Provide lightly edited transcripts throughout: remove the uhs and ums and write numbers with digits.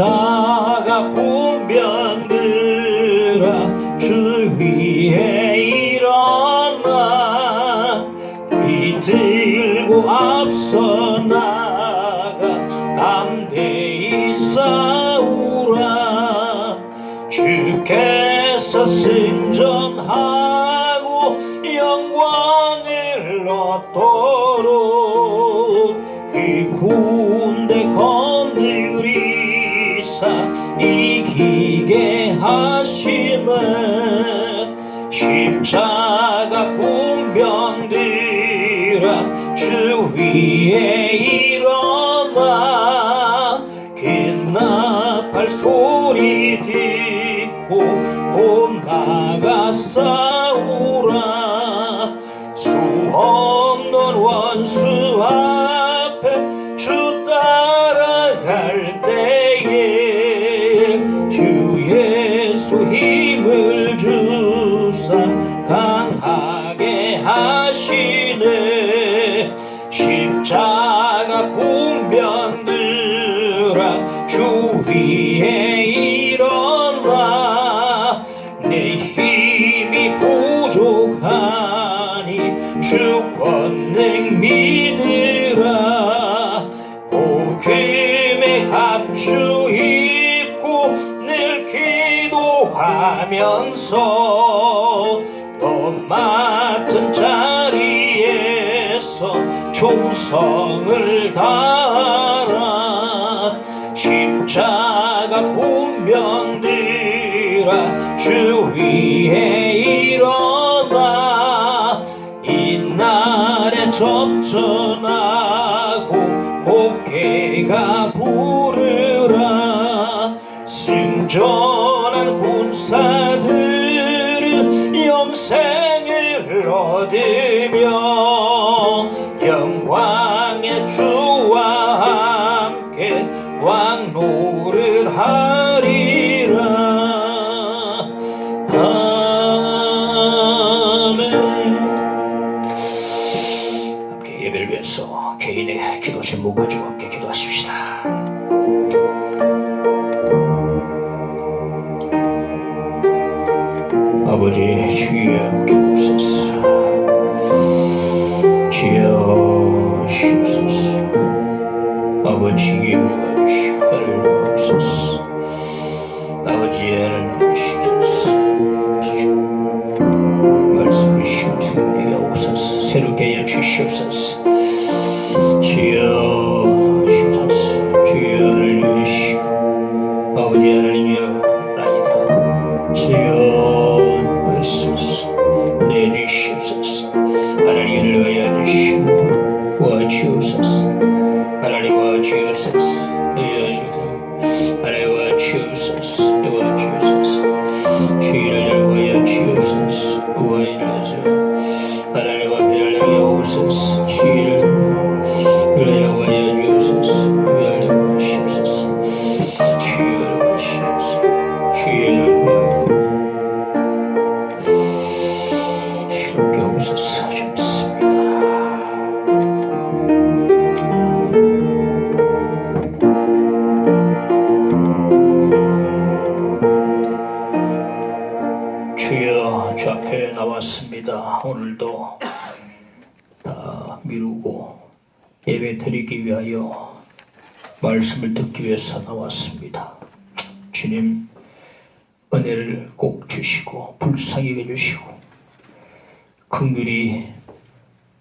십자가 군병들아 주 위에 일어나 이 들고 앞서 나가 담대히 싸우라. 주께서 승전하고 영광을 얻도록 그 군대 건드리사 이기게 하시네. 십자가 군병들아 주 위에 일어나 그 나팔 소리 듣고 곧 나가 싸우라. 수 없는 원수 앞에 주 따라갈 때에 주 예수 힘을 주사 강하게 하시네. 십자가 군병들아 주 위에 일어나 내 힘이 부족하니 주 권능 믿으라. 복음의 갑주 입고 늘 기도하면서 너 맡은 자리에서 충성을 다하라. 십자가 군병들아 주 위에 일어나 이날에 접전하고 곡해가 부르라. 승전한 군사들은 영생을 얻으며 영광의 주와 함께 왕 노릇하리라. 아멘. 함께 예배를 위해서 개인의 기도 제목 가지고 함께 기도하십시다. 아버지 주여 함께 오소서. 주여 주옵소서. 아버지의 은혜를 주옵소서. 아버지의 은혜를 주옵소서. 말씀을 쉬옵소서. 우리가 오소서. 새롭게 하여 주시옵소서. 주여 주옵소서. 주여 은혜를 주시오. 아버지 하나님이여 나이다. 주여 말씀소서. 내주시옵소서. 하나님 은혜하여 주시오. 와주옵소서. 하나님 와주옵소서. 하나님 와주옵소서. 와주옵소서. 주의를 열고하여 주옵소서. 와인하소. 하나님 앞에 열려오소서. 주의를 열려하여 주옵소서. 열려하시옵소서. 주의를 하시옵소서. 주의를 쉽게 오소서. 좋습니다. 주여 주 앞에 나왔습니다. 오늘도 다 미루고 예배 드리기 위하여 말씀을 듣기 위해서 나왔습니다. 주님 은혜를 꼭 주시고 불쌍히 여겨주시고 긍휼히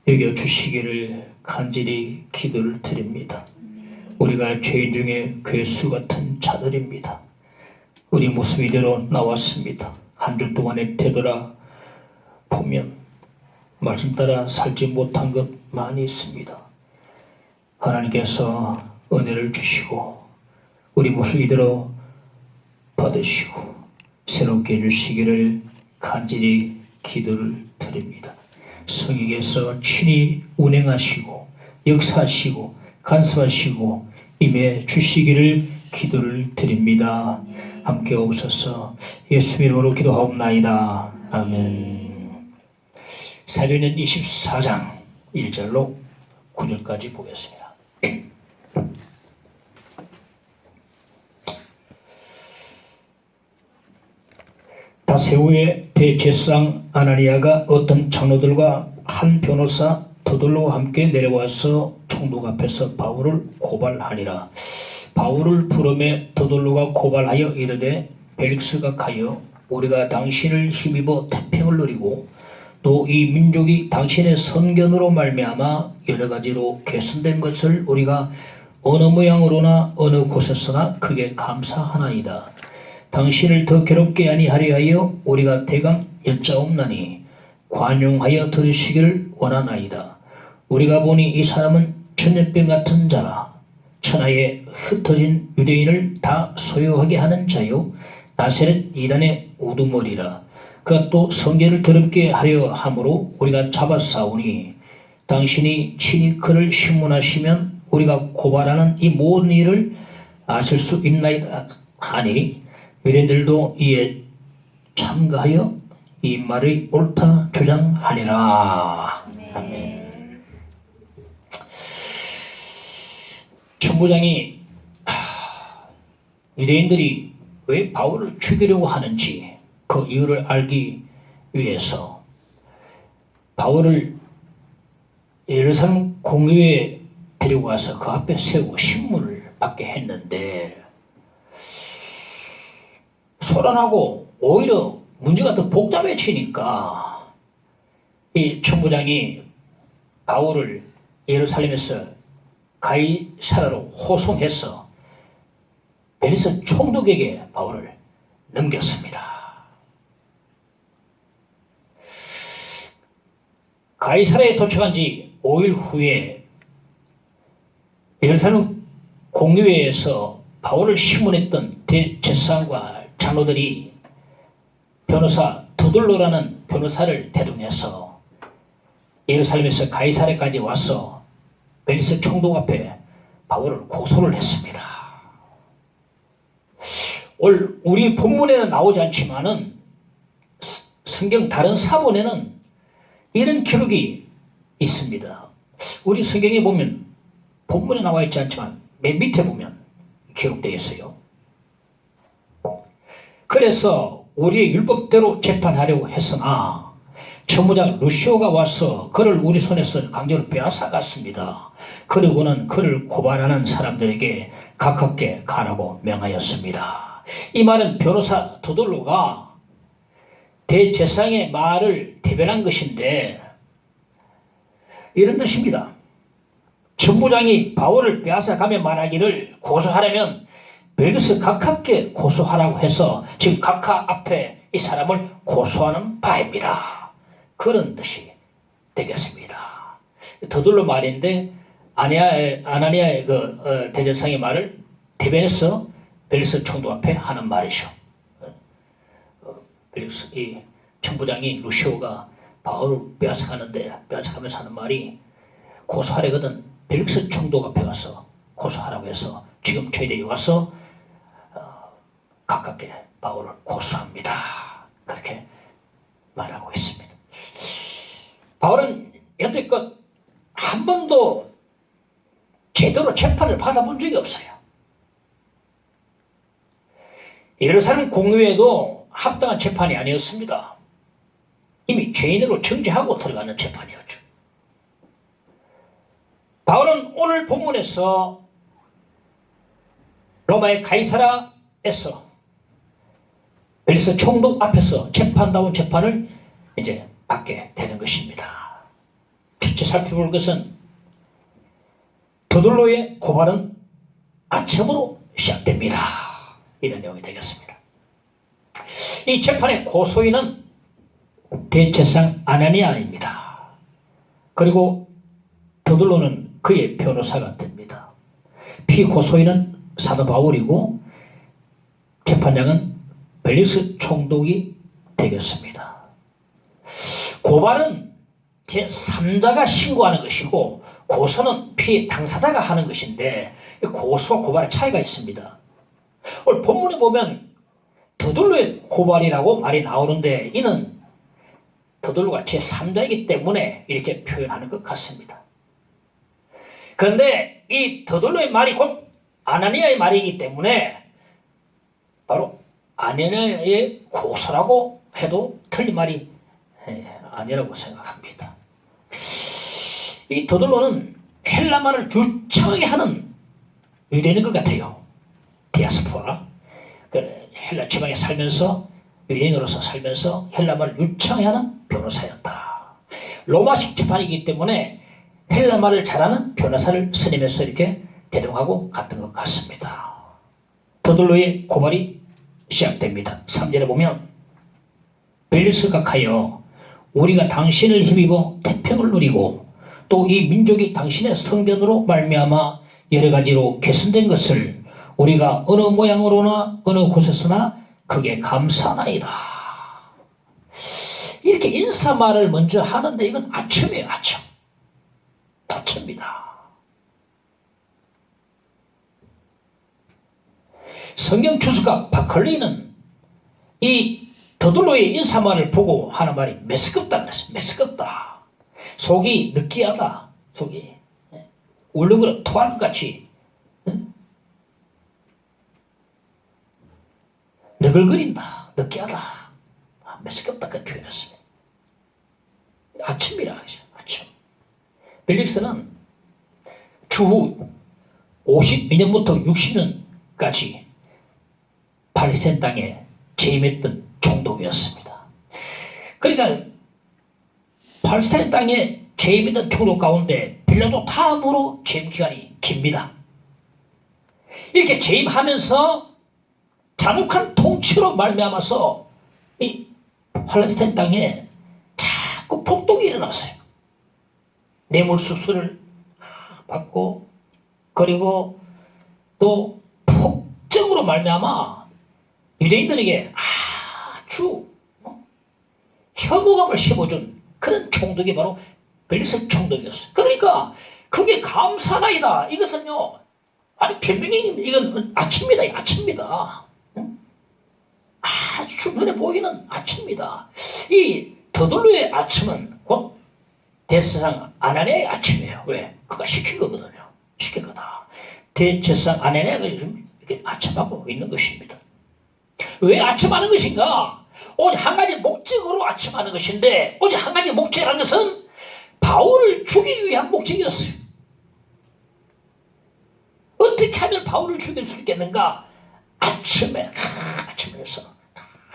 여겨주시기를 간절히 기도를 드립니다. 우리가 죄인 중에 괴수 같은 자들입니다. 우리 모습 이대로 나왔습니다. 한 주 동안에 되돌아 보면 말씀 따라 살지 못한 것 많이 있습니다. 하나님께서 은혜를 주시고 우리 모습 이대로 받으시고 새롭게 해주시기를 간절히 기도를 드립니다. 성령께서 친히 운행하시고 역사하시고 간섭하시고 임해 주시기를 기도를 드립니다. 함께 오셔서 예수 이름으로 기도하옵나이다. 아멘. 사도행전 24장 1절로 9절까지 보겠습니다. 사세 후에 대제사장 아나니아가 어떤 장로들과 한 변호사 더둘로와 함께 내려와서 총독 앞에서 바울을 고발하니라. 바울을 부르매 더둘로가 고발하여 이르되 벨릭스가 가여 우리가 당신을 힘입어 태평을 누리고 또 이 민족이 당신의 선견으로 말미암아 여러 가지로 개선된 것을 우리가 어느 모양으로나 어느 곳에서나 크게 감사하나이다. 당신을 더 괴롭게 아니하려 하여 우리가 대강 여짜옵나니 관용하여 들으시기를 원하나이다. 우리가 보니 이 사람은 천년병 같은 자라. 천하에 흩어진 유대인을 다 소유하게 하는 자요 나세렛 이단의 우두머리라. 그가 또 성결을 더럽게 하려 함으로 우리가 잡아싸우니 당신이 친히 그를 신문하시면 우리가 고발하는 이 모든 일을 아실 수 있나이다 하니 유대인들도 이에 참가하여 이 말이 옳다 주장하니라. 아멘. 천부장이 유대인들이 왜 바울을 죽이려고 하는지 그 이유를 알기 위해서 바울을 예루살렘 공의회에 데리고 와서 그 앞에 세우고 신문을 받게 했는데 소란하고 오히려 문제가 더 복잡해지니까 이 천부장이 바울을 예루살렘에서 가이사라로 호송해서 벨리스 총독에게 바울을 넘겼습니다. 가이사라에 도착한 지 5일 후에 예루살렘 공의회에서 바울을 신문했던 대제사장과 장로들이 변호사 드둘로라는 변호사를 대동해서 예루살렘에서 가이사랴까지 와서 벨리스 총독 앞에 바울을 고소를 했습니다. 우리 본문에는 나오지 않지만은 성경 다른 사본에는 이런 기록이 있습니다. 우리 성경에 보면 본문에 나와 있지 않지만 맨 밑에 보면 기록되어 있어요. 그래서 우리의 율법대로 재판하려고 했으나 천부장 루시오가 와서 그를 우리 손에서 강제로 빼앗아갔습니다. 그리고는 그를 고발하는 사람들에게 가깝게 가라고 명하였습니다. 이 말은 변호사 도돌로가 대제사장의 말을 대변한 것인데 이런 뜻입니다. 천부장이 바울을 빼앗아가며 말하기를 고소하려면 벨리스 각하께 고소하라고 해서 지금 각하 앞에 이 사람을 고소하는 바입니다. 그런 뜻이 되겠습니다. 더둘로 말인데 아나니아의 대제사장의 말을 대변해서 벨리스 총독 앞에 하는 말이죠. 이 천부장이 루시오가 바울을 빼앗아가면서 하는 말이 고소하려거든 벨릭스 총독 앞에 가서 고소하라고 해서 지금 저희들이 와서 가깝게 바울을 고소합니다. 그렇게 말하고 있습니다. 바울은 여태껏 한 번도 제대로 재판을 받아본 적이 없어요. 예루살렘 공의회도 합당한 재판이 아니었습니다. 이미 죄인으로 정죄하고 들어가는 재판이었죠. 바울은 오늘 본문에서 로마의 가이사라에서 벨리스 총독 앞에서 재판다운 재판을 이제 받게 되는 것입니다. 첫째 살펴볼 것은 더둘로의 고발은 아첨으로 시작됩니다. 이런 내용이 되겠습니다. 이 재판의 고소인은 대제사장 아나니아입니다. 그리고 더둘로는 그의 변호사가 됩니다. 피고소인은 사도 바울이고 재판장은 벨리스 총독이 되겠습니다. 고발은 제3자가 신고하는 것이고 고소는 피해 당사자가 하는 것인데 고소와 고발의 차이가 있습니다. 오늘 본문에 보면 더둘로의 고발이라고 말이 나오는데 이는 더둘로가 제3자이기 때문에 이렇게 표현하는 것 같습니다. 그런데 이 더둘로의 말이 곧 아나니아의 말이기 때문에 바로 아나니아의 고소라고 해도 틀린 말이 아니라고 생각합니다. 이 더들로는 헬라말을 유창하게 하는 유대인인 것 같아요. 디아스포라. 헬라 지방에 살면서 유대인으로서 살면서 헬라말을 유창하게 하는 변호사였다. 로마식 재판이기 때문에 헬라말을 잘하는 변호사를 선임해서 이렇게 대동하고 갔던 것 같습니다. 더들로의 고발이 시작됩니다. 3절에 보면 벨리스가 가여 우리가 당신을 힘입어 태평을 누리고 또 이 민족이 당신의 성전으로 말미암아 여러 가지로 개선된 것을 우리가 어느 모양으로나 어느 곳에서나 크게 감사하나이다. 이렇게 인사말을 먼저 하는데 이건 아첨이에요. 아첨입니다. 성경 주석가 바클리는 이 더들로의 인사말을 보고 하는 말이 메스껍다 그랬어요. 메스껍다. 속이 느끼하다. 속이 울렁거려 토할 것 같이 너글거린다. 느끼하다. 메스껍다. 그 표현했습니다. 아첨이라 하죠. 아첨. 벨릭스는 추후 52년부터 60년까지 팔레스타인 땅에 재임했던 총독이었습니다. 그러니까 팔레스타인 땅에 재임했던 총독 가운데 빌라도 다음으로 재임 기간이 깁니다. 이렇게 재임하면서 잔혹한 통치로 말미암아서 이 팔레스타인 땅에 자꾸 폭동이 일어났어요. 뇌물수수를 받고 그리고 또 폭정으로 말미암아 유대인들에게 아주 혐오감을 심어준 그런 총독이 바로 벨리스 총독이었어요. 그러니까 그게 감사나이다. 이것은요, 아니 별명이 이건 아첨입니다. 아첨입니다. 아주 눈에 보이는 아첨입니다. 이 더들로의 아첨은 곧 대제사장 아나니아의 아첨이에요. 왜? 그가 시킨 거거든요. 시킨 거다. 대제사장 아나니아가 요즘 이렇게 아첨하고 있는 것입니다. 왜 아첨하는 것인가? 오직 한 가지 목적으로 아첨하는 것인데 오직 한 가지 목적이라는 것은 바울을 죽이기 위한 목적이었어요. 어떻게 하면 바울을 죽일 수 있겠는가? 아첨해서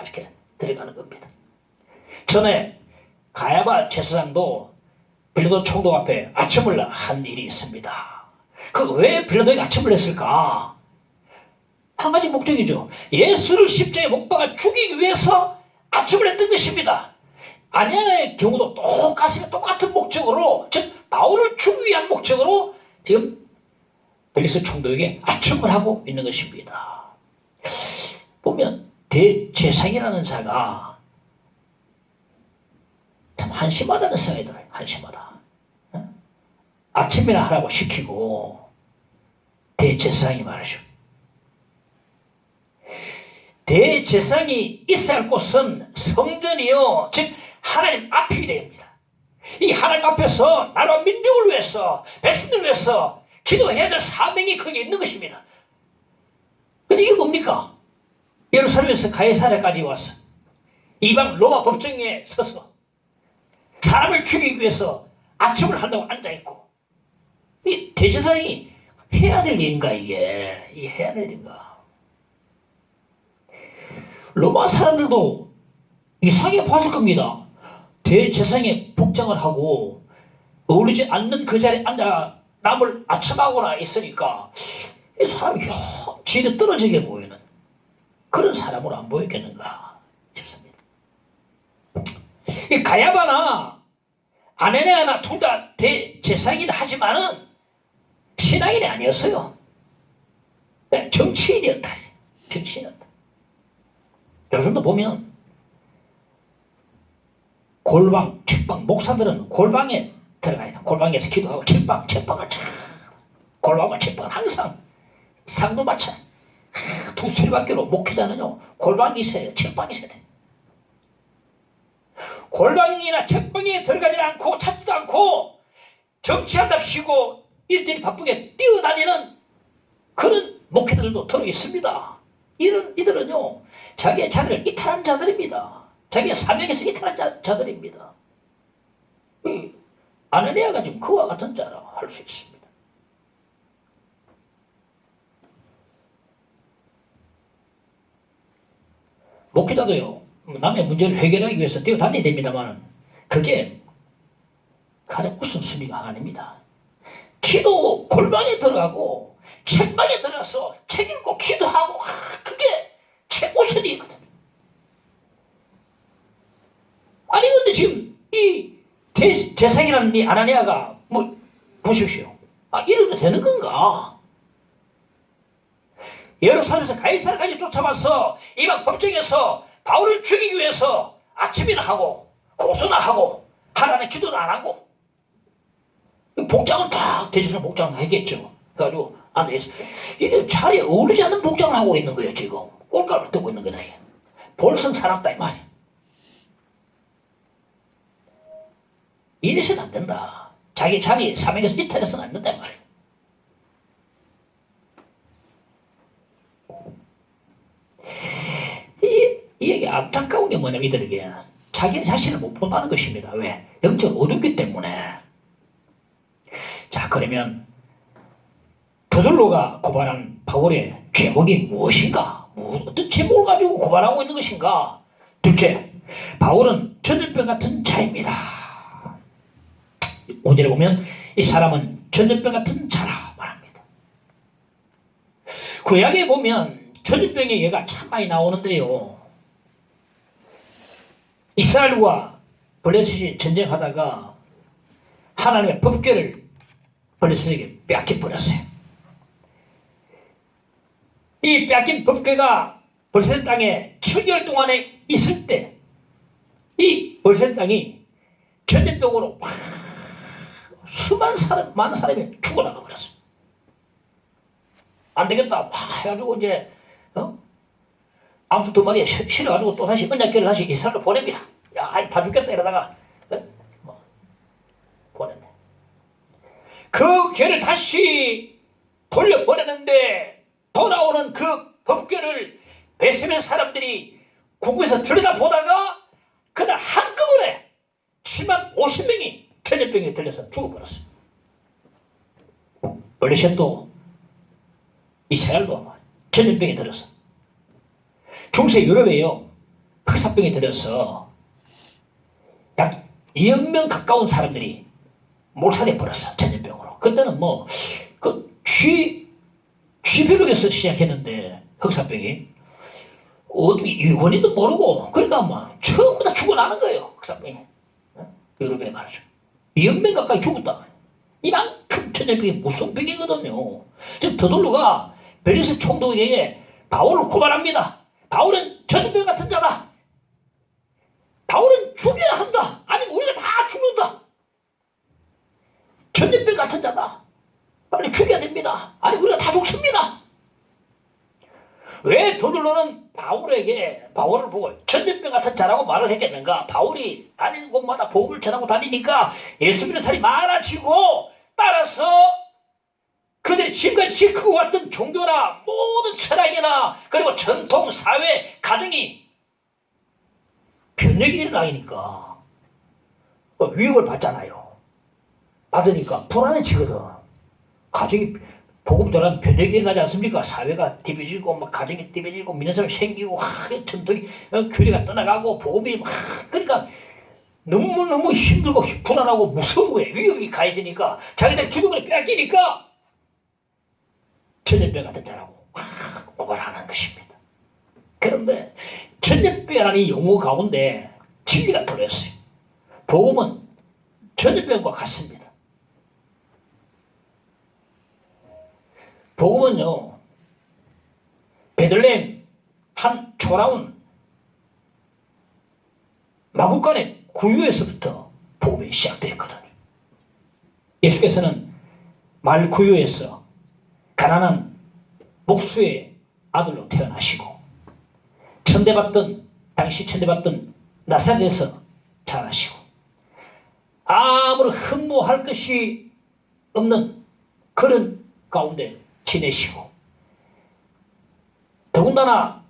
이렇게 들어가는 겁니다. 전에 가야바 제사장도 빌라도 총독 앞에 아첨을 한 일이 있습니다. 그 왜 빌라도에게 아첨을 했을까? 한 가지 목적이죠. 예수를 십자가에 못 박아 죽이기 위해서 아첨을 했던 것입니다. 아니아의 경우도 똑같은 목적으로, 즉 바울을 죽이기 위한 목적으로 지금 벨리스 총독에게 아첨을 하고 있는 것입니다. 보면 대제사장이라는 자가 참 한심하다는 생각이 들어요. 한심하다. 아첨이나 하라고 시키고 대제사장이 말하죠. 대제사장이 있어야 할 곳은 성전이요, 즉 하나님 앞이 됩니다. 이 하나님 앞에서 나라와 민족을 위해서, 백성들을 위해서 기도해야 될 사명이 거기에 있는 것입니다. 근데 이게 뭡니까? 예루살렘에서 가이사랴까지 와서 이방 로마 법정에 서서 사람을 죽이기 위해서 아첨을 한다고 앉아있고, 이 대제사장이 해야 될 일인가? 이게 해야 될 일인가? 로마 사람들도 이상하게 봤을 겁니다. 대제사장에 복장을 하고 어울리지 않는 그 자리에 앉아 남을 아첨하거나 있으니까 이 사람이 지대 떨어지게 보이는 그런 사람으로 안 보였겠는가 싶습니다. 이 가야바나 아나니아나 둘 다 대제사장이긴 하지만은 신앙인이 아니었어요. 정치인이었다. 정치인이었다. 요즘도 보면 골방, 책방, 목사들은 골방에 들어가 있다. 골방에서 기도하고 책방을 골방과 책방은 항상 상도 맞춰. 두 수리밖에로 목회자는요, 골방이 있어야 돼요. 책방이 있어야 돼요. 골방이나 책방에 들어가지 않고 찾지도 않고 정치한답시고 일들이 바쁘게 뛰어다니는 그런 목회자들도 들어 있습니다. 이들은요, 자기의 자리를 이탈한 자들입니다. 자기가 사명에서 이탈한 자들입니다. 아나니아가 지금 그와 같은 자라고 할 수 있습니다. 목회자도요, 남의 문제를 해결하기 위해서 뛰어다녀야 됩니다만 그게 가장 우선순위가 아닙니다. 기도 골방에 들어가고 책방에 들어가서 책 읽고 기도하고 그게 최우선이거든요. 아니 근데 지금 이 대상이라는 이 아나니아가 뭐 보십시오. 이래도 되는 건가? 예루살렘에서 가이사랴까지 쫓아와서 이방 법정에서 바울을 죽이기 위해서 아침이나 하고 고소나 하고 하나님 기도도 안 하고 복장은 다 대지선 복장을 하겠죠. 그래가지고 앉아있어. 이게 자리에 어울리지 않는 복장을 하고 있는 거예요. 지금 꼴값을 뜨고 있는 거다. 볼성 사납다 이 말이야. 이래서는 안 된다. 자기 사명에서 이탈해서는 안 된다 이 말이야. 이 얘기 안타까운 게 뭐냐면 이들에게 자기 자신을 못 본다는 것입니다. 왜? 영적 어둡기 때문에. 자, 그러면 더들로가 고발한 바울의 제목이 무엇인가? 어떤 제목을 가지고 고발하고 있는 것인가? 둘째, 바울은 전염병 같은 자입니다. 5절에 보면 이 사람은 전염병 같은 자라 말합니다. 구약에 보면 전염병의 예가 참 많이 나오는데요. 이스라엘과 블레셋이 전쟁하다가 하나님의 법궤를 블레셋에게 뺏겨버렸어요. 이 뺏긴 법궤가 블레셋 땅에 7개월 동안에 있을 때 이 블레셋 땅이 전염병으로 많은 사람이 죽어나가 버렸어요. 안 되겠다 해가지고 이제 암수 2마리에 실어가지고 또 다시 언약궤를 다시 이스라엘로 보냅니다. 야, 다 죽겠다 이러다가 보냈네. 그 궤를 다시 돌려보내는데 돌아오는 그 법궤를 베세메 사람들이 궁에서 들여다보다가 그날 한꺼번에 7만 50명이 전염병에 들려서 죽어버렸어요. 블레셋도 이스라엘도 전염병에 들어서 중세 유럽에요. 흑사병에 들어서 약 2억 명 가까운 사람들이 몰살해 버렸어. 전염병으로. 그때는 쥐벼룩에서 시작했는데 흑사병이 원인도 모르고 그러니까 전부 다 죽어나는 거예요. 흑사병이. 유럽에 말이죠. 2억 명 가까이 죽었다. 이만큼 전염병이 무서운 병이거든요. 지금 더돌로가 베리스 총독에게 바울을 고발합니다. 바울은 전염병 같은 자다. 바울은 죽여야 한다. 아니면 우리가 다 죽는다. 전염병 같은 자다. 빨리 죽여야 됩니다. 아니 우리가 다 죽습니다. 왜 더돌로는 바울을 보고 전염병 같은 자라고 말을 했겠는가? 바울이 다니는 곳마다 복음을 전하고 다니니까 예수 믿는 사람이 많아지고 따라서 그들이 지금까지 지키고 왔던 종교나 모든 철학이나 그리고 전통, 사회, 가정이 변혁이 일어나니까 위협을 받잖아요. 받으니까 불안해지거든. 가정이 복음 전하면 변혁이 일어나지 않습니까? 사회가 뒤집어지고 가정이 뒤집어지고 믿는 사람이 생기고 전통이 교리가 떠나가고 복음이 그러니까 너무너무 힘들고 불안하고 무서운 거예요. 위협이 가해지니까 자기들 기독을 빼앗기니까 전염병 같은 자라고 고발하는 것입니다. 그런데 전염병이라는 이 용어 가운데 진리가 들어있어요. 복음은 전염병과 같습니다. 복음은요, 베들레헴 한 초라운 마구간의 구유에서부터 복음이 시작되었거든요. 예수께서는 말 구유에서 가난한 목수의 아들로 태어나시고 당시 천대받던 나사렛에서 자라시고 아무런 흠모할 것이 없는 그런 가운데 지내시고 더군다나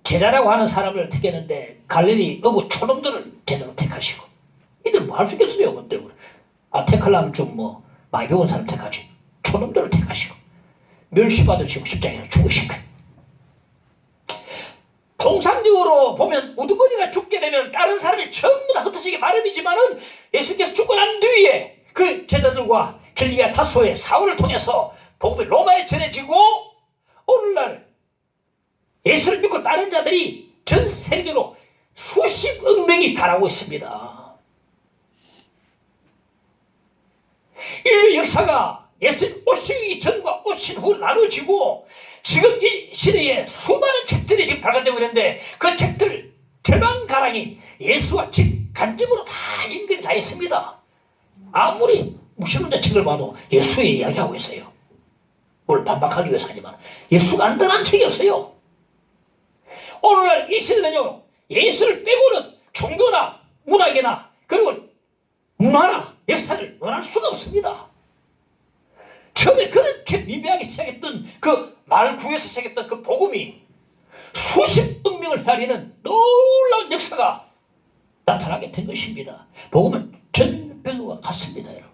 제자라고 하는 사람을 택했는데 갈릴리 어부 초놈들을 제자로 택하시고 이들 뭐 할 수 있겠어요? 그때 택하려면 좀 뭐 많이 배운 사람 택하지. 초놈들을 택하시고 멸시받으시고 십자가에 죽으신 거예요. 통상적으로 보면 우두머리가 죽게 되면 다른 사람이 전부 다 흩어지기 마련이지만은 예수께서 죽고 난 뒤에 그 제자들과 갈릴리아 타소의 사울을 통해서 복음이 로마에 전해지고 오늘날 예수를 믿고 따른 자들이 전 세계적으로 수십억 명이 달하고 있습니다. 인류 역사가 예수님 오시기 전과 오신 후 나눠지고 지금 이 시대에 수많은 책들이 지금 발간되고 있는데 그 책들 절반가량이 예수와 직간접으로 다 연결이 다 있습니다. 아무리 무신론자 책을 봐도 예수의 이야기하고 있어요. 뭘 반박하기 위해서 하지만 예수가 안 떠난 책이 없어요. 오늘날 이 시대는요, 예수를 빼고는 종교나 문학이나 그리고 문화나 역사를 논할 수가 없습니다. 처음에 그렇게 미묘하게 시작했던 그 말구에서 시작했던 그 복음이 수십억 명을 헤아리는 놀라운 역사가 나타나게 된 것입니다. 복음은 전병과 같습니다. 여러분.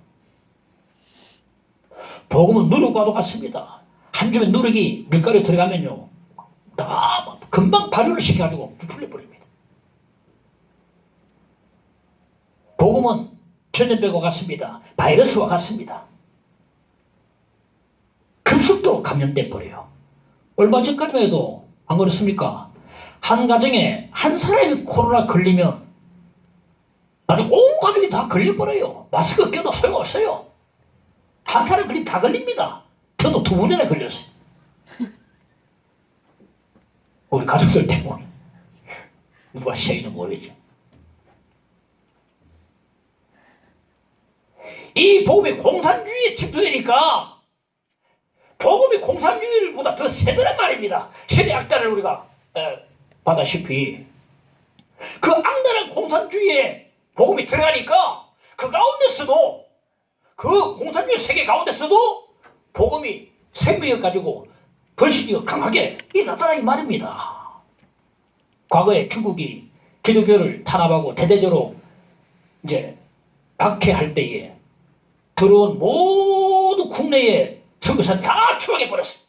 복음은 누룩과도 같습니다. 한 줌의 누룩이 밀가루에 들어가면요, 다 금방 발효를 시켜가지고 풀려버립니다. 복음은 전염병과 같습니다. 바이러스와 같습니다. 급속도로 감염돼 버려요. 얼마 전까지만 해도 안 그렇습니까? 한 가정에 한 사람이 코로나 걸리면 나중에 온 가족이 다 걸려버려요. 마스크 껴도 소용없어요. 한 사람 걸리면 다 걸립니다. 저도 2번이나 걸렸어요. 우리 가족들 때문에. 누가 시작인지 모르겠죠. 이 복음이 공산주의에 침투되니까 복음이 공산주의보다 더 세더란 말입니다. 세대 악단을 우리가 받다시피 그 악랄한 공산주의에 복음이 들어가니까 그 가운데서도 그 공산주의 세계 가운데서도 복음이 생명해가지고 번식이 강하게 일어났다는 이 말입니다. 과거에 중국이 기독교를 탄압하고 대대적으로 이제 박해할 때에 들어온 모든 국내의 선교사를 다 추방해버렸어요.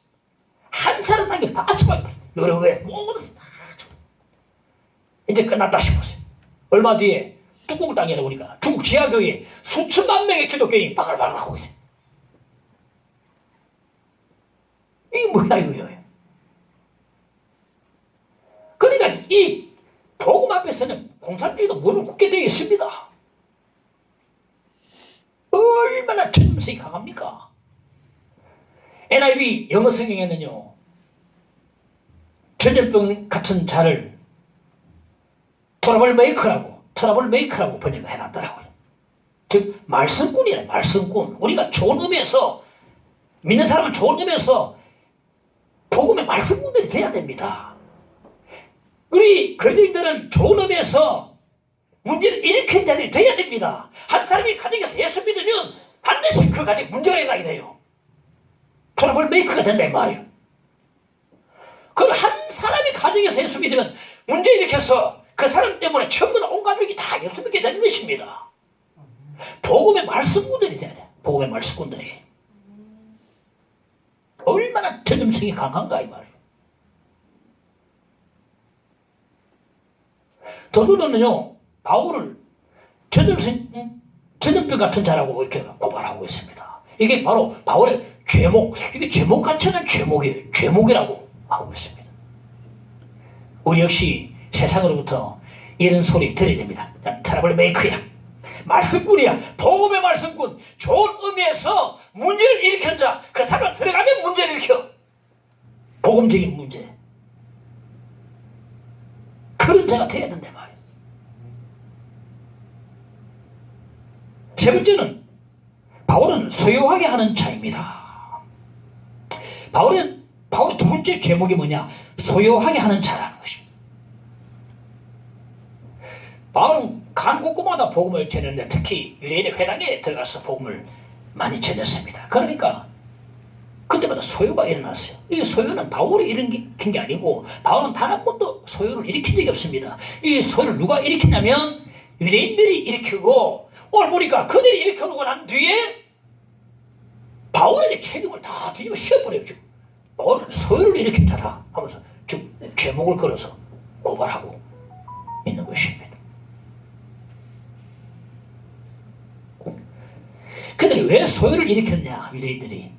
한 사람 남겨 다 추방해버렸어요. 여러 왜 모든 다 추방. 이제 끝났다 싶었어요. 얼마 뒤에 뚜껑을 땅에 보니까 중국 지하교회에 수천만 명의 기독교인이 바글바글 하고 있어요. 이게 뭐야 이거예요. 그러니까 이 복음 앞에서는 공산주의도 무릎 꿇게 되어 있습니다. 얼마나 전염성이 강합니까? NIV 영어 성경에는요, 전염병 같은 자를 트러블 메이커라고 번역을 해놨더라고요. 즉 말씀꾼이래. 말씀꾼. 우리가 좋은 의미에서 믿는 사람은 좋은 의미에서 복음의 말씀꾼들이 돼야 됩니다. 우리 그리스도인들은 좋은 의미에서 문제를 일으킨 자들이 돼야 됩니다. 한 사람이 가정에서 예수 믿으면 반드시 그 가정에 문제가 일어나게 돼요. 트러블 메이커가 된다 이 말이에요. 그럼 한 사람이 가정에서 예수 믿으면 문제 일으켜서 그 사람 때문에 전부 다 온 가족이 다 예수 믿게 되는 것입니다. 복음의 말씀꾼들이 돼야 돼. 복음의 말씀꾼들이. 얼마나 전염성이 강한가 이 말이에요. 더불어는요, 바울을 전염병 같은 자라고 이렇게 고발하고 있습니다. 이게 바로 바울의 죄목, 이게 죄목 같지 않은 죄목이에요. 죄목이라고 하고 있습니다. 우리 역시 세상으로부터 이런 소리 들어야 됩니다. 트러블 메이커야. 말씀꾼이야. 복음의 말씀꾼. 좋은 의미에서 문제를 일으킨 자. 그 사람 들어가면 문제를 일으켜. 복음적인 문제. 그런 자가 돼야 된다 말이에요. 세 번째는 바울은 소유하게 하는 자입니다. 바울의 두 번째 제목이 뭐냐? 소유하게 하는 자라는 것입니다. 바울은 간 곳곳마다 복음을 전했는데 특히 유대인의 회당에 들어가서 복음을 많이 전했습니다. 그러니까 그 그때마다 소요가 일어났어요. 이 소요는 바울이 일으킨 게 아니고 바울은 단 한 번도 소요를 일으킨 적이 없습니다. 이 소요를 누가 일으켰냐면 유대인들이 일으키고 오늘 보니까 그들이 일으켜놓고 난 뒤에 바울에게 책임을 다 뒤집어 씌워버려요. 지금 바울은 소요를 일으킨 자다 하면서 지금 제목을 걸어서 고발하고 있는 것입니다. 그들이 왜 소요를 일으켰냐? 유대인들이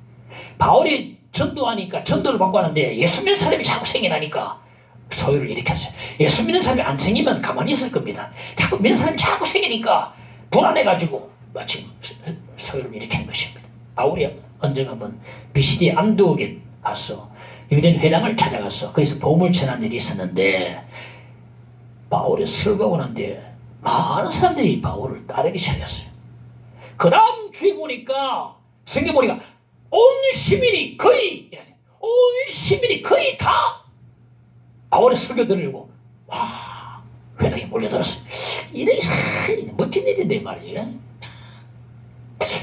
바울이 전도하니까 전도를 받고 하는데 예수 믿는 사람이 자꾸 생겨나니까 소요를 일으켰어요. 예수 믿는 사람이 안 생기면 가만히 있을 겁니다. 자꾸 믿는 사람이 자꾸 생기니까 불안해가지고 마침 소요를 일으킨 것입니다. 바울이 언젠가 한번 비시디 안두옥에 가서 유대인 회당을 찾아가서 거기서 복음을 전한 일이 있었는데 바울이 설교하고 난 뒤에 많은 사람들이 바울을 따르기 시작했어요. 그 다음 주에 보니까 성경 보니까 온 시민이 거의 다 바울의 설교 들으려고 와 회당에 몰려들었어요. 이래 멋진 일인데 말이에요.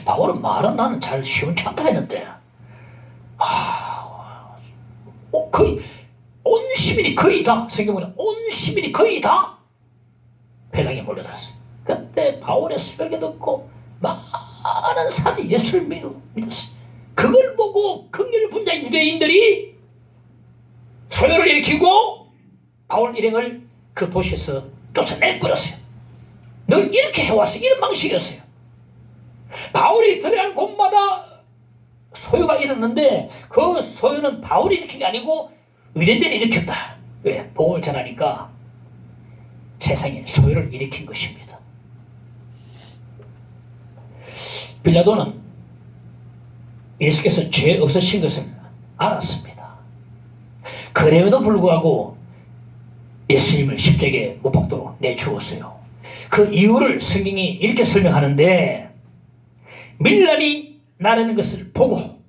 바울은 말은 나는 잘 시원치 않다 했는데 거의 온 시민이 거의 다 성경 보니까 온 시민이 거의 다 회당에 몰려들었어요. 그때 바울의 설교 듣고 많은 사람이 예수를 믿었어요. 그걸 보고 긍휼을 분자인 유대인들이 소요를 일으키고 바울 일행을 그 도시에서 쫓아내버렸어요. 늘 이렇게 해왔어요. 이런 방식이었어요. 바울이 들어가는 곳마다 소요가 일어났는데 그 소요는 바울이 일으킨 게 아니고 유대인들이 일으켰다. 왜? 복음을 전하니까 세상에 소요를 일으킨 것입니다. 빌라도는 예수께서 죄 없으신 것을 알았습니다. 그럼에도 불구하고 예수님을 십자가에 못 박도록 내주었어요. 그 이유를 성경이 이렇게 설명하는데 밀란이 나르는 것을 보고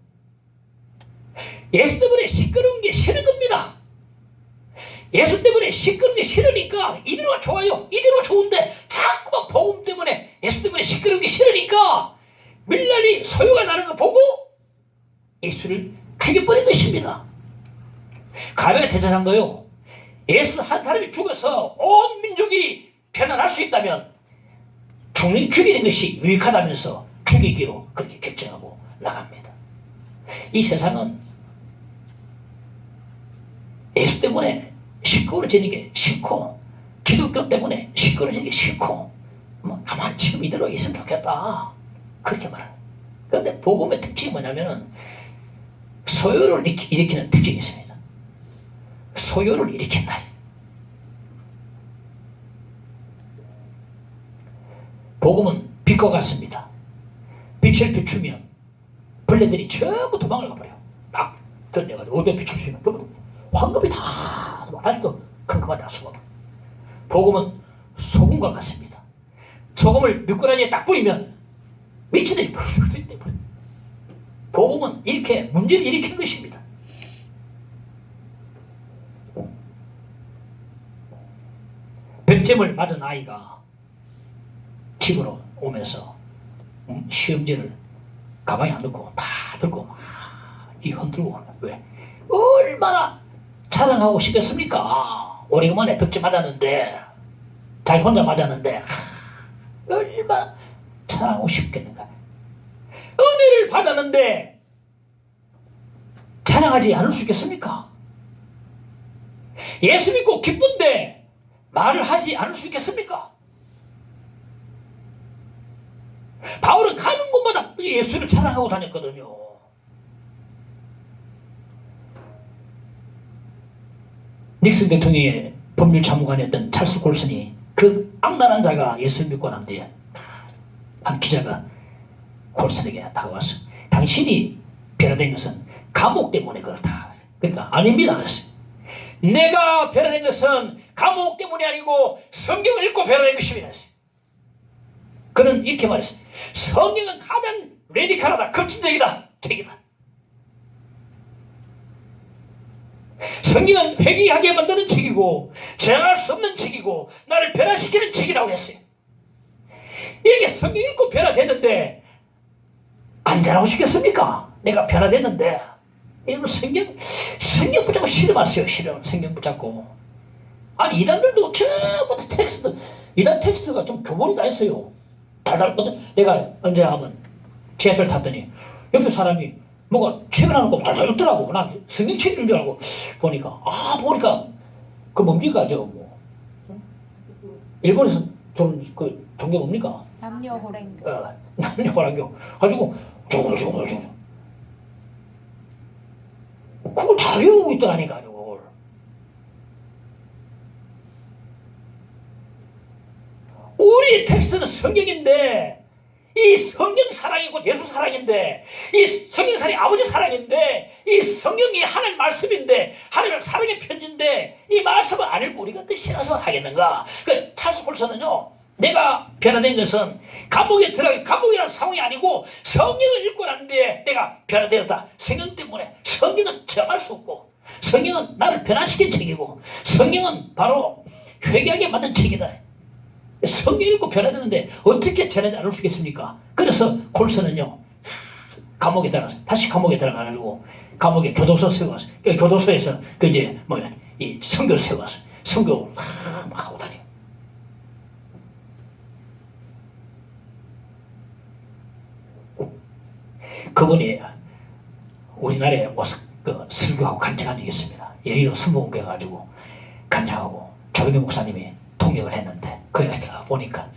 예수 때문에 시끄러운 게 싫은 겁니다. 예수 때문에 시끄러운 게 싫으니까 이대로가 좋아요. 이대로가 좋은데 자꾸만 복음 때문에 예수 때문에 시끄러운 게 싫으니까 밀란이 소요가 나는 거 보고 예수를 죽여버린 것입니다. 가룟의 대제사장도요. 예수 한 사람이 죽어서 온 민족이 편안할 수 있다면 죽이는 것이 유익하다면서 죽이기로 그렇게 결정하고 나갑니다. 이 세상은 예수 때문에 시끄러워지는 게 싫고 기독교 때문에 시끄러워지는 게 싫고 가만히 지금 이대로 있으면 좋겠다 그렇게 말해요. 그런데 복음의 특징이 뭐냐면은 소요를 일으키는 특징이 있습니다. 소요를 일으킨다. 복음은 빛과 같습니다. 빛을 비추면 벌레들이 전부 도망을 가버려요. 막 던져가지고 얼굴에 빛을 비추면 황금이 다 다시 또 컴컴한 다 숨어버려요. 복음은 소금과 같습니다. 소금을 미꾸라지에 딱 뿌리면 미친들이 벌벌 뛰어버려요. 복음은 이렇게 문제를 일으키는 것입니다. 백점을 맞은 아이가 집으로 오면서 시험지를 가방에 안 넣고 다 들고 이 흔들고 오는 왜? 얼마나 자랑하고 싶겠습니까? 오래간만에 백점 맞았는데 자기 혼자 맞았는데 얼마나 자랑하고 싶겠는가? 은혜를 받았는데 자랑하지 않을 수 있겠습니까? 예수 믿고 기쁜데 말을 하지 않을 수 있겠습니까? 바울은 가는 곳마다 예수를 자랑하고 다녔거든요. 닉슨 대통령의 법률참모관이었던 찰스 골슨이 그 악랄한 자가 예수를 믿고 난 뒤에 한 기자가 골슨에게 다가와서 당신이 변화된 것은 감옥 때문에 그렇다. 그러니까 아닙니다 그랬어요. 내가 변화된 것은 감옥 때문이 아니고 성경을 읽고 변화된 것입니다. 그는 이렇게 말했어요. 성경은 가장 레디컬하다. 급진적이다. 책이다. 성경은 회개하게 만드는 책이고 저항할 수 없는 책이고 나를 변화시키는 책이라고 했어요. 이렇게 성경 읽고 변화됐는데 안 잘하고 싶겠습니까? 내가 변화됐는데 여러분 성경 붙잡고 실험하세요. 성경 붙잡고. 아니 이단들도 전부 다 텍스트, 이단 텍스트가 좀 교본이 다 있어요. 달달거든. 내가 언제 하면 지하철 탔더니 옆에 사람이 뭐가 책을 하는 거 달달 읽더라고. 난 성경책 읽는 줄 알고 보니까 그 뭡니까 뭐 일본에서 그 종교 뭡니까? 남녀호랭교. 남녀호랑교 가지고 조글조글 그걸 다 외우고 있더라니까. 그걸 우리 텍스트는 성경인데, 이 성경 사랑이고 예수 사랑인데, 이 성경 사랑이 아버지 사랑인데, 이 성경이 하나님 말씀인데, 하나님 사랑의 편지인데, 이 말씀을 안 읽고 우리가 뜻이라서 하겠는가? 그 찰스 콜슨은요, 내가 변화된 것은 감옥이라는 상황이 아니고 성경을 읽고 난 뒤에 내가 변화되었다. 성경 때문에. 성경은 정할 수 없고, 성경은 나를 변화시킨 책이고, 성경은 바로 회개하게 만든 책이다. 성경 읽고 변화되는데 어떻게 변하지 않을 수 있겠습니까? 그래서 콜슨은요, 다시 감옥에 들어가가지고 감옥에 교도소 세워서, 교도소에서 이 선교를 세워서 선교를 막 하고 다녀. 그분이 우리나라에 와서 설교하고 간증한 적이 있습니다. 여의도 순복음교회 가지고 간증하고 조영희 목사님이 통역을 했는데 거기에 들어가 보니까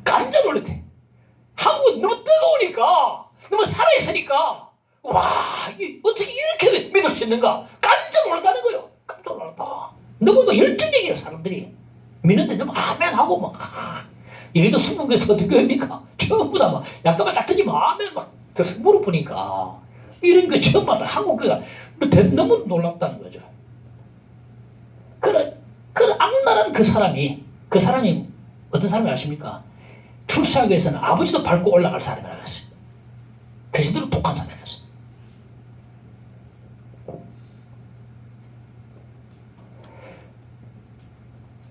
깜짝 놀랐대. 한국은 너무 뜨거우니까, 너무 살아있으니까, 와, 어떻게 이렇게 믿을 수 있는가? 깜짝 놀랐다는 거예요. 깜짝 놀랐다. 너무 열정적이에요. 사람들이 믿는데 너무 아멘하고 막. 여기도 순복음교회 어떤 교회입니까? 전부 다 막 약간만 딱 던지면 아멘 막 무릎 보니까 이런 게 처음 봤다. 한국 교회가 너무 놀랍다는 거죠. 그 악랄한 그 사람이 어떤 사람이 아십니까? 출세하기 위해서는 아버지도 밟고 올라갈 사람이라고 했어요. 그 정도로 독한 사람이었어요.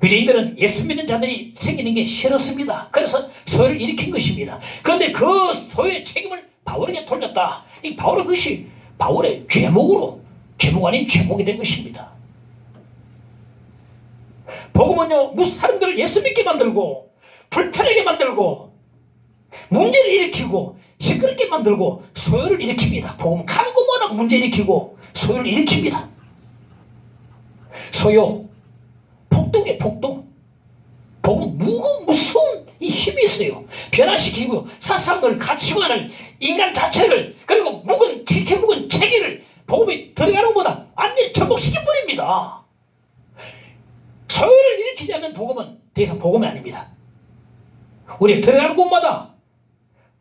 유대인들은 예수 믿는 자들이 생기는 게 싫었습니다. 그래서 소요를 일으킨 것입니다. 그런데 그 소요의 책임을 바울에게 돌렸다. 이 바울은 그것이 바울의 제목 아닌 제목이 된 것입니다. 복음은요, 사람들을 예수 믿게 만들고, 불편하게 만들고, 문제를 일으키고, 시끄럽게 만들고, 소요를 일으킵니다. 복음은 가고만한 문제 일으키고, 소요를 일으킵니다. 소요, 폭동이에요, 폭동. 복음 무서운 이 힘이 있어요. 변화시키고, 사상을, 가치관을, 인간 자체를, 그리고 캐캐 묵은 체계를 복음이 들어가는 것보다 완전히 전복시켜버립니다. 소요를 일으키지 않는 복음은 더 이상 복음이 아닙니다. 우리 들어가는 곳마다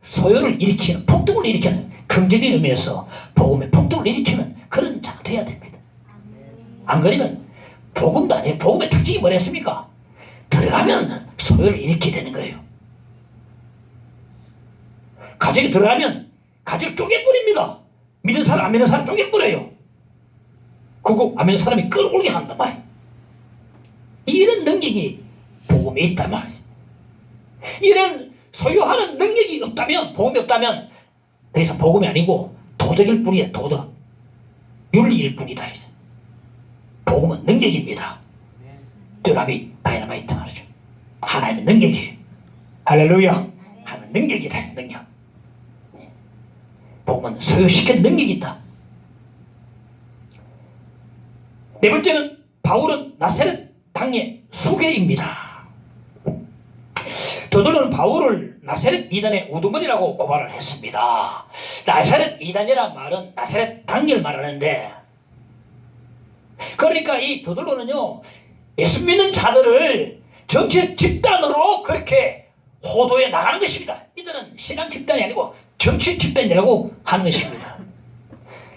소요를 일으키는, 폭동을 일으키는, 긍정적인 의미에서 복음의 폭동을 일으키는 그런 자가 돼야 됩니다. 안 그러면 복음도 아니에요. 복음의 특징이 뭐랬습니까? 들어가면 소요를 일으키게 되는 거예요. 가정에 들어가면 가정을 쪼개버립니다. 믿는 사람, 안 믿는 사람 쪼개버려요. 그거 안 믿는 사람이 끌어올게 한단 말이에요. 이런 능력이 복음에 있단 말이에요. 이런 소유하는 능력이 없다면, 복음이 없다면 더 이상 복음이 아니고 도덕일 뿐이에요. 도덕. 윤리일 뿐이다. 복음은 능력입니다. 다이너마이트 말이죠. 하나님의 능력이. 할렐루야. 하나님의 능력이다. 능력. 복음은 소유시키는 능력이 있다. 네 번째는 바울은 나사렛 당의 수괴입니다. 저들은 바울을 나사렛 이단의 우두머리라고 고발을 했습니다. 나사렛 이단이란 말은 나사렛 당을 말하는데, 그러니까 이 더들로는요, 예수 믿는 자들을 정치 집단으로 그렇게 호도해 나가는 것입니다. 이들은 신앙 집단이 아니고 정치 집단이라고 하는 것입니다.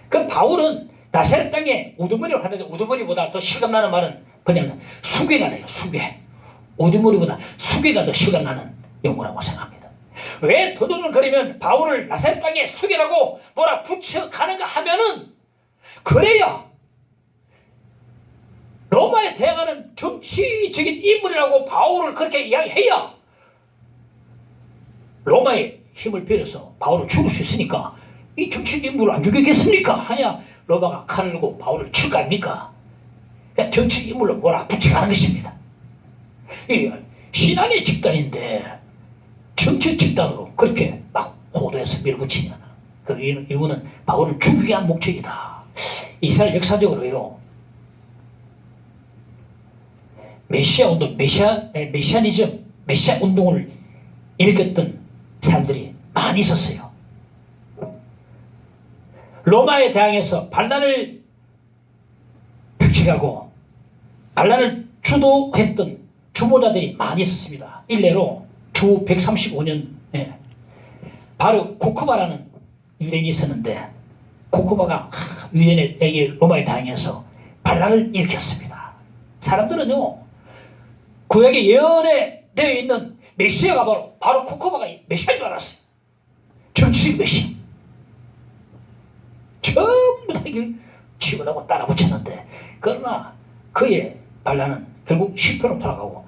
그 바울은 나사렛 땅에 우두머리라고 하는데, 우두머리보다 더 실감나는 말은 그냥 수괴가 돼요. 수괴. 우두머리보다 수괴가 더 실감나는 용어라고 생각합니다. 왜 더들은 그러면 바울을 나사렛 땅에 수괴라고 뭐라 붙여가는가 하면은, 그래야 로마에 대항하는 정치적인 인물이라고 바울을 그렇게 이야기해야 로마의 힘을 빌어서 바울을 죽일 수 있으니까 이 정치적 인물을 안 죽이겠습니까? 하야 로마가 칼을 들고 바울을 칠 거 아닙니까? 그냥 정치 인물로 몰아붙이가는 것입니다. 이 신앙의 집단인데 정치 집단으로 그렇게 막 호도해서 밀어붙이냐. 그 이유는 바울을 죽이기 위한 목적이다. 이스라엘 역사적으로요, 메시아 운동, 메시아니즘, 메시아 운동을 일으켰던 사람들이 많이 있었어요. 로마에 대항해서 반란을 획책하고 반란을 주도했던 주모자들이 많이 있었습니다. 일례로 주 135년 바로 코코바라는 유대인이 있었는데, 코코바가 유대인에게 로마에 대항해서 반란을 일으켰습니다. 사람들은요, 구약에 예언되어 있는 메시아가 바로 코코바가 메시아인 줄 알았어요. 정치적 메시아. 전부 다 이게 치고나고 따라 붙였는데, 그러나 그의 반란은 결국 실패로 돌아가고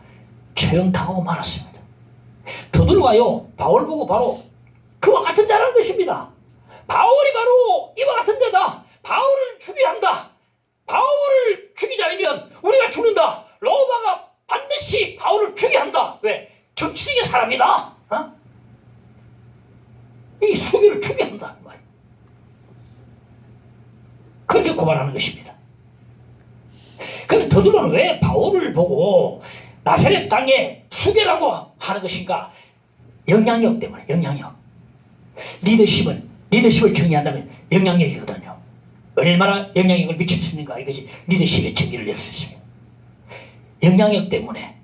처형당하고 말았습니다. 더들어가요, 바울 보고 바로 그와 같은 자라는 것입니다. 바울이 바로 이와 같은 자다. 바울을 죽여야 한다. 바울을 죽이지 않으면 우리가 죽는다. 로마가 반드시 바울을 죽여야 한다. 왜? 정치적인 사람이다. 이 수기를 죽여야 한다. 그렇게 고발하는 것입니다. 그럼 더들어는 왜 바울을 보고 나사렛 땅에 수계라고 하는 것인가? 영향력 때문에. 영향력. 리더십을 정의한다면 영향력이거든요. 얼마나 영향력을 미칠 수 있는가, 이것이 리더십의 정의를 낼 수 있습니다. 영향력 때문에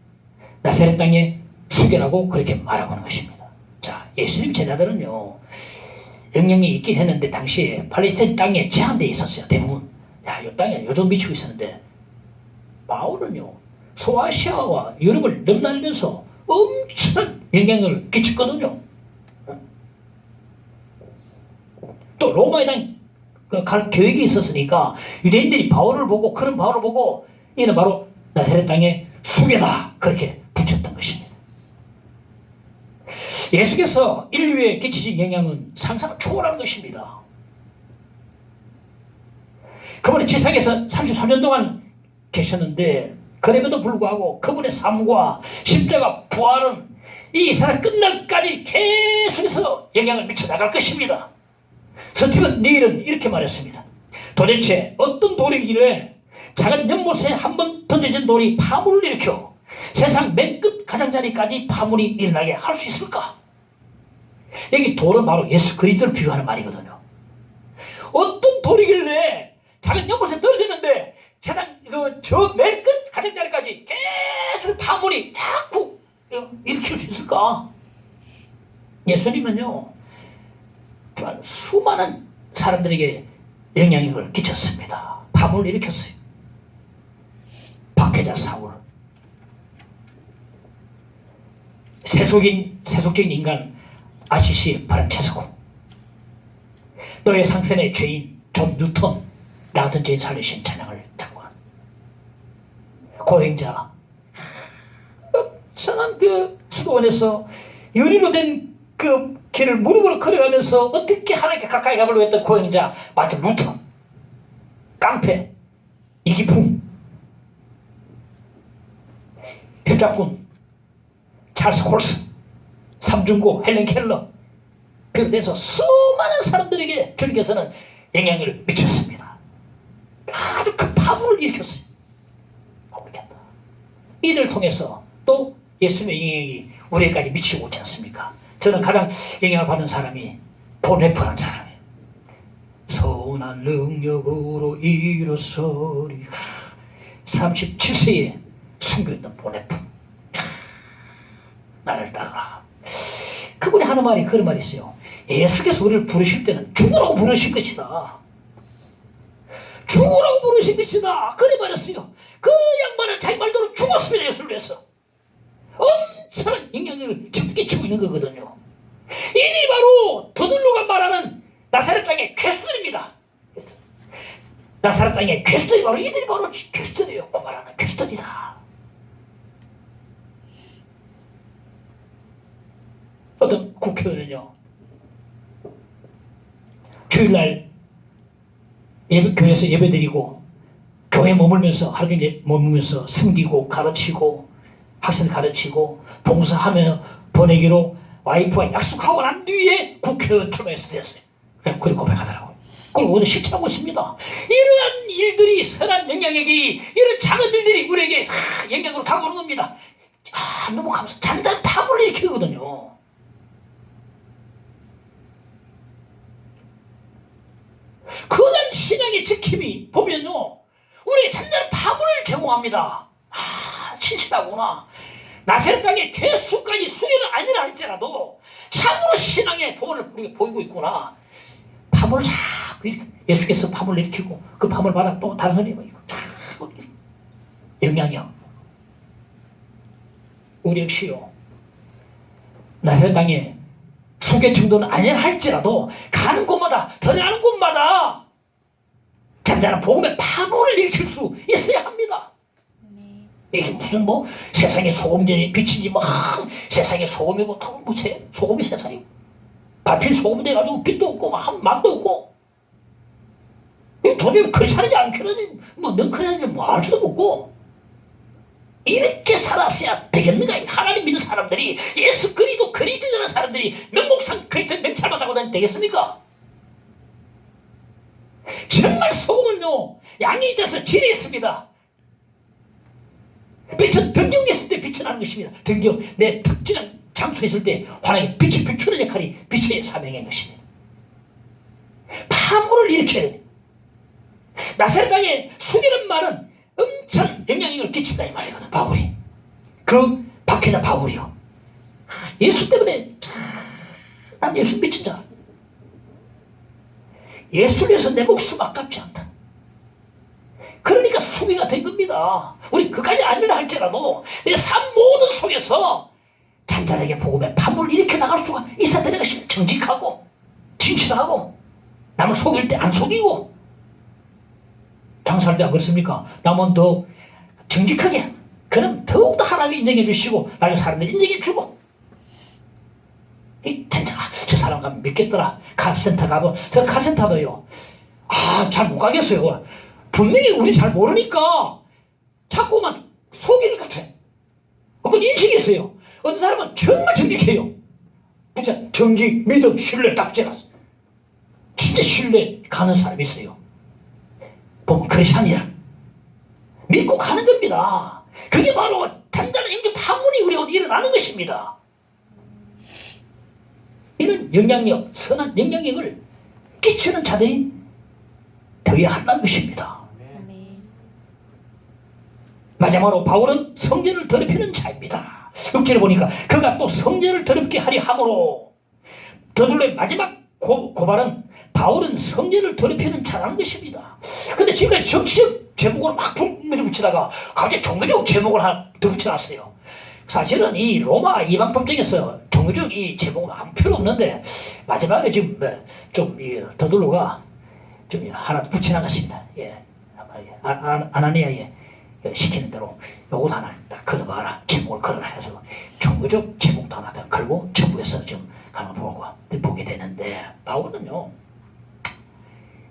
나사렛 땅에 수계라고 그렇게 말하고 하는 것입니다. 자, 예수님 제자들은요, 영향력이 있긴 했는데 당시에 팔레스타인 땅에 제한되어 있었어요. 대부분. 이 땅에 요즘 미치고 있었는데, 바울은요, 소아시아와 유럽을 넘나들면서 엄청난 영향을 끼쳤거든요. 또 로마에 갈 계획이 있었으니까 유대인들이 바울을 보고, 그런 바울을 보고 이는 바로 나사렛 땅의 수계다, 그렇게 붙였던 것입니다. 예수께서 인류에 끼치신 영향은 상상을 초월하는 것입니다. 그분이 지상에서 33년 동안 계셨는데, 그럼에도 불구하고 그분의 삶과 십자가 부활은 이 세상 끝날까지 계속해서 영향을 미쳐나갈 것입니다. 스티븐 닐은 이렇게 말했습니다. 도대체 어떤 돌이길래 작은 연못에 한번 던져진 돌이 파물을 일으켜 세상 맨 끝 가장자리까지 파물이 일어나게 할 수 있을까? 여기 돌은 바로 예수 그리스도를 비유하는 말이거든요. 어떤 돌이길래 작은 연못에 떨어졌는데 세상 저 맨 끝 가장자리까지 계속 파물이 자꾸 일으킬 수 있을까? 예수님은요, 수많은 사람들에게 영향력을 끼쳤습니다. 파물을 일으켰어요. 박해자 사울, 세속적인 인간 아시시 프란체스코, 너의 상선의 죄인 존 뉴턴, 나 같은 죄인 살리신 찬양을 장관, 고행자, 엄청난 그 수도원에서 유리로 된 그 길을 무릎으로 걸어가면서 어떻게 하나님께 가까이 가보려고 했던 고행자 마틴 루터, 깡패 이기풍, 협작군 찰스 콜스, 삼중고 헬렌 켈러, 비롯해서 수많은 사람들에게 주님께서는 영향을 미쳤습니다. 아주 큰 파문을 일으켰어요. 이들을 통해서 또 예수님의 영향이 우리에게까지 미치고 오지 않습니까? 저는 가장 영향을 받은 사람이 보네프라는 사람이에요. 선한 능력으로 일어서리. 37세에 순교했던 보네프. 나를 따르라. 그분이 하는 말이 그런 말이 있어요. 예수께서 우리를 부르실 때는 죽으라고 부르신 것이다. 죽으라고 부르신 것이다. 그래 말했어요. 그 양반은 자기 말대로 죽었습니다. 예수를 위해서. 엄청난 영향력을 지금 끼치고 있는 거거든요. 이들이 바로 더들로가 말하는 나사렛 땅의 퀘스터입니다. 나사렛 땅의 퀘스터이 바로 이들이 바로 퀘스터예요. 그 말하는 퀘스터이다. 어떤 국회의원은요, 주일날 교회에서 예배드리고 교회에 머물면서 하루 종일 머물면서 섬기고 가르치고 학생 가르치고 봉사하며 보내기로 와이프와 약속하고 난 뒤에 국회의원 출마해서 됐어요. 그렇게 고백하더라고요. 그리고 오늘 실천하고 있습니다. 이러한 일들이 선한 영향력이 이런 작은 일들이 우리에게 영향으로 다가오는 겁니다. 너무 감사. 잔잔 파국을 일으키거든요. 그런 신앙의 지킴이 보면요, 우리에게 잔잔한 파국을 제공합니다. 신실하구나. 나사렛 땅에 개수까지 수개는 아니라 할지라도 참으로 신앙의 복을 우리가 보이고 있구나. 파물을 자꾸 예수께서 파물을 일으키고 그 파물 받아 또 다른 사람이 보이고 자꾸 영향력. 우리 역시요, 나사렛 땅에 수개 정도는 아니라 할지라도 가는 곳마다 들어가는 곳마다 잔잔한 복음의 파물을 일으킬 수 있어야 합니다. 이게 무슨 세상에 소금이 빛이지 세상에 소금이고 소금이 세상이고 발필 소금 돼가지고 빛도 없고 맛도 없고 도저히 그렇지 않겠는지 넌그러지 알 수도 없고 이렇게 살았어야 되겠는가. 하나님 믿는 사람들이 예수 그리스도라는 사람들이 명목상 그리스도 명찰 받아고 다니면 되겠습니까? 정말 소금은요 양이 돼서 질이 있습니다. 빛은 등경에 있을 때 빛이 나는 것입니다. 등경, 내 특정한 장소에 있을 때 환하게 빛을 비추는 역할이 빛의 사명인 것입니다. 파물을 일으켜야 돼. 나사렛 땅에 속이는 말은 엄청 영향력을 끼친다 이 말이거든. 바울이 그 박해자 바울이요, 예수 때문에 난 예수 미친 자, 예수를 위해서 내 목숨 아깝지 않다. 그러니까 수비가 된 겁니다. 우리 그까지 아니라 할지라도 내 삶 모든 속에서 잔잔하게 복음의 파물을 일으켜 나갈 수가 있어야 되는 것입니다. 정직하고 진실하고 남을 속일 때 안 속이고. 장사할 때 안 그렇습니까? 남은 더 정직하게, 그럼 더욱더 하나님이 인정해 주시고 나중에 사람들이 인정해 주고. 저 사람 가면 믿겠더라. 카센터 가면, 저 카센터도요 잘 못 가겠어요. 분명히 우리 잘 모르니까 자꾸만 속이는 것 같아. 그건 인식이 있어요. 어떤 사람은 정말 정직해요. 진짜 정직, 믿음, 신뢰 딱 지났어. 진짜 신뢰 가는 사람이 있어요. 보면 그것이 아니라 믿고 가는 겁니다. 그게 바로 잔잔한 영적 파문이 우리가 일어나는 것입니다. 이런 영향력, 선한 영향력을 끼치는 자들이 되어야 한다는 것입니다. 마지막으로 바울은 성전을 더럽히는 자입니다. 6절에 보니까 그가 또 성전을 더럽게 하려 함으로, 더둘러의 마지막 고발은 바울은 성전을 더럽히는 자라는 것입니다. 근데 지금까지 정치적 제목을 막 붙이다가 갑자기 종교적 제목을 하나 더 붙여놨어요. 사실은 이 로마 이방법정에서 종교적 이 제목은 아무 필요 없는데 마지막에 지금 더둘러가 좀 하나 붙여나갔습니다. 아나니아에 시키는 대로 요것 하나 딱 걸어봐라. 제목을 걸어라 해서 종교적 제목도 하나 딱 걸고 정부에서 지금 가만 보게 되는데, 바울은요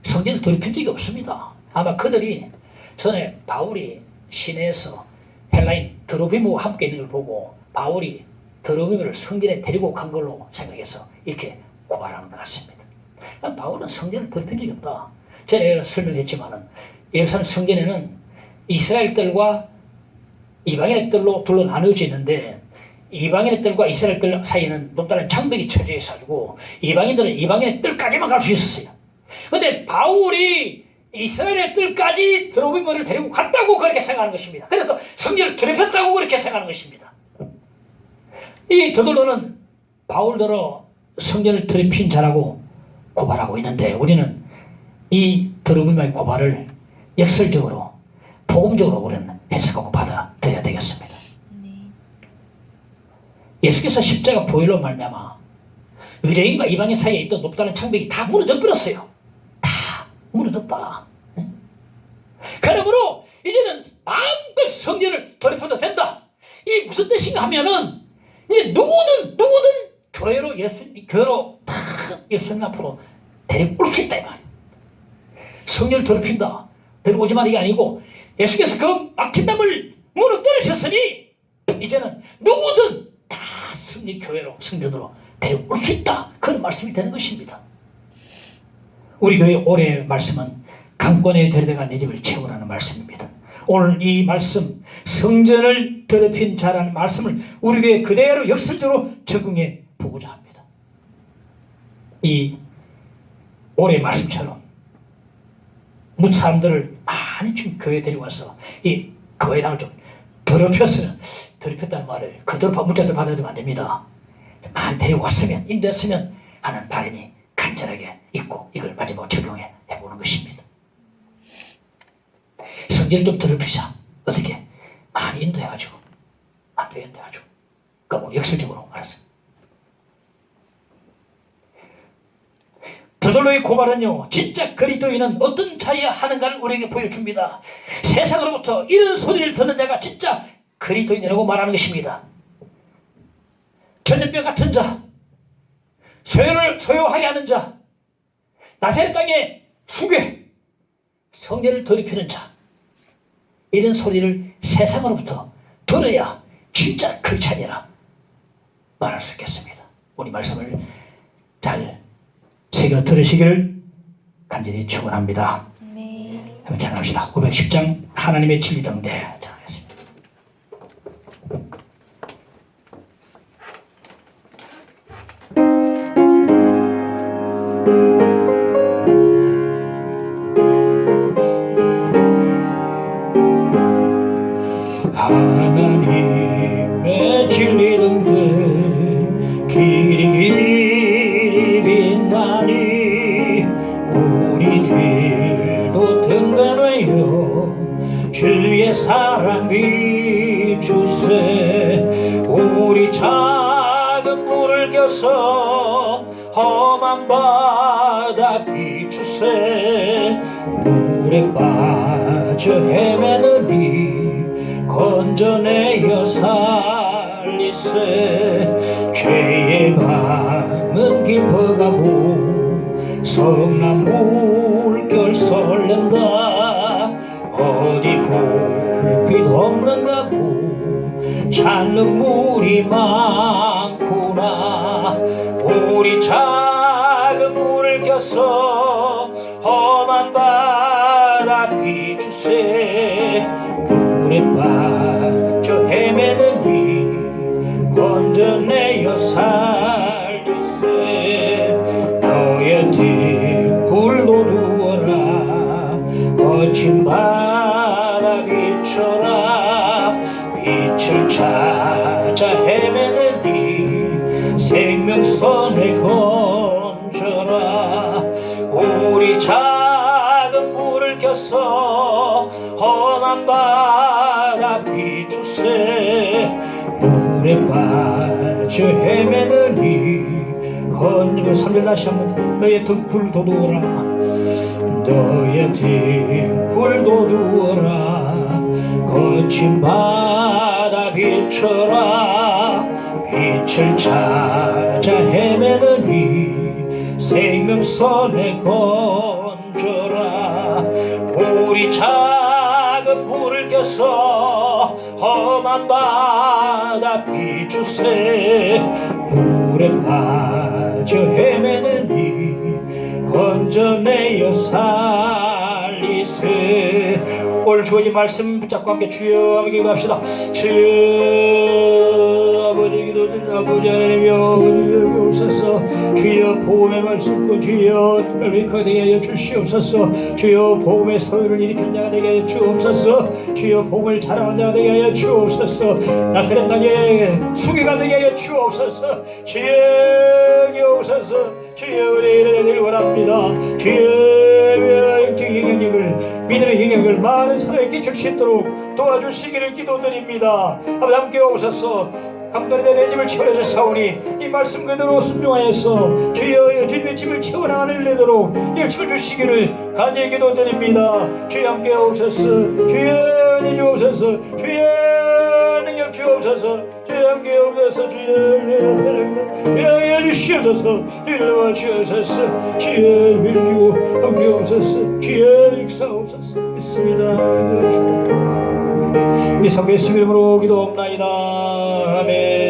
성전을 더럽힌 적이 없습니다. 아마 그들이 전에 바울이 시내에서 헬라인 드로비모와 함께 있는 걸 보고 바울이 드로비모를 성전에 데리고 간 걸로 생각해서 이렇게 고발하는 것 같습니다. 바울은 성전을 더럽힌 적이 없다. 제가 설명했지만은 예루살렘 성전에는 이스라엘 뜰과 이방인의 뜰로 둘로 나누어져 있는데, 이방인의 뜰과 이스라엘 뜰 사이에는 높다는 장벽이 쳐져 있어가지고 이방인들은 이방인의 뜰까지만 갈 수 있었어요. 근데 바울이 이스라엘의 뜰까지 드로비모를 데리고 갔다고 그렇게 생각하는 것입니다. 그래서 성전을 더럽혔다고 그렇게 생각하는 것입니다. 이 더둘러는 바울더러 성전을 더럽힌 자라고 고발하고 있는데, 우리는 이 드로비모의 고발을 역설적으로 복음적으로 우리는 해석하고 받아들여야 되겠습니다. 예수께서 십자가 보혈로 말미암아 유대인과 이방인 사이에 있던 높다는 창벽이 다 무너져 버렸어요. 다 무너졌다. 그러므로 이제는 마음껏 성전을 더럽혀도 된다. 이 무슨 뜻인가 하면은 이제 누구든 교회로 다 예수님 앞으로 데리고 올 수 있다 이 말이에요. 성령을 더럽힌다, 데려오지 마, 이게 아니고 예수께서 그 막힌 담을 무너뜨리셨으니 이제는 누구든 다 승리교회로, 성전으로 데려올 수 있다, 그런 말씀이 되는 것입니다. 우리 교회 올해의 말씀은 강권에 데려다가 내 집을 채우라는 말씀입니다. 오늘 이 말씀, 성전을 더럽힌 자라는 말씀을 우리 교회 그대로 역설적으로 적용해 보고자 합니다. 이 올해의 말씀처럼 무슨 사람들을 많이 지금 교회에 데려와서 이 교회당을 좀 더럽혔다는 말을 그대로 문자들 받아들이면 안 됩니다. 많이 데려왔으면, 인도했으면 하는 바람이 간절하게 있고 이걸 마지막으로 적용해 보는 것입니다. 성질을 좀 더럽히자. 어떻게? 많이 인도해가지고 그러니까 역설적으로 말했어요. 더돌로의 고발은요, 진짜 그리스도인은 어떤 자여야 하는가를 우리에게 보여줍니다. 세상으로부터 이런 소리를 듣는 자가 진짜 그리스도인이라고 말하는 것입니다. 전염병 같은 자, 소유를 소유하게 하는 자, 나사렛 땅의 수괴, 성전을 더럽히는 자, 이런 소리를 세상으로부터 들어야 진짜 크리스찬이라 말할 수 있겠습니다. 우리 말씀을 잘 새겨 들으시기를 간절히 축원합니다. 한번 찬양합시다. 510장 하나님의 진리당대 찬양하겠습니다. 하나님의 진리등대 길이 빛나니 우리들도 등대하여 주의 사랑 비추세. 우리 작은 물을 껴서 험한 바다 비추세. 물에 빠져 헤매느니 건져내어 살리세. 죄의 밤은 깊어가고 성난 물결 설렌다. 어디 불빛 없는가고 찾는 물이 많구나. 우리 작은 물을 껴서 험한 바다 비추세. 물에 빠져 헤매느니 건져내어 살리세. 너의 뒷불도 두어라. 거친 바다 비춰라. 빛을 찾아 헤매느니 생명선을 건져라. 우리 작은 불을 껴서 험한 바다 비추세. 물에 빠져 헤매느니 건지고 3절 다시 한번. 너의 등불도 두어라. 너의 등불도 두어라. 거친 바다 비춰라. 빛을 찾아 헤매느니 생명선에 건져라. 우리 작은 불을 껴서 험한 바다 비추세. 물에 빠져 헤매느니 건져내어 살리세. 오늘 주어진 말씀 붙잡고 함께 주여 함께 기도합시다. 주여 아버지 기도드린 아버지 하나님이여 주옵소서. 주여 복음의 말씀과 주여 특별히 되게 하여 주시옵소서. 주여 복음의 소유를 일으킨 자가 되게 하여 주옵소서. 주여 복음을 자랑한 자가 되게 하여 주옵소서. 나사렛 땅에 수기가 되게 하여 주옵소서. 주여 기옵소서. 주여 우리를 내길 원합니다. 주여 영적인 영향력을, 믿음의 영향을 많은 사람에게 끼칠 수 있도록 도와주시기를 기도드립니다. 아버지 함께 오셔서 강건에 내 집을 채워내서 사오니 이 말씀 그대로 순종하여서 주여 주님의 집을 채워나가는 일되도록 열심을 주시기를 간절히 기도드립니다. 주여 함께 오셔서 주여 은혜 주옵소서. 주여 능력 주옵소서. 주시옵소서. 주여 함께 없어서 주여 주여 주시옵소서. 일러와 주옵소서. 주여 빌주고 함께 없어서. 주여 익사옵소서. 믿습니다. 이 성교 예수 이름으로 기도옵나이다. 아멘.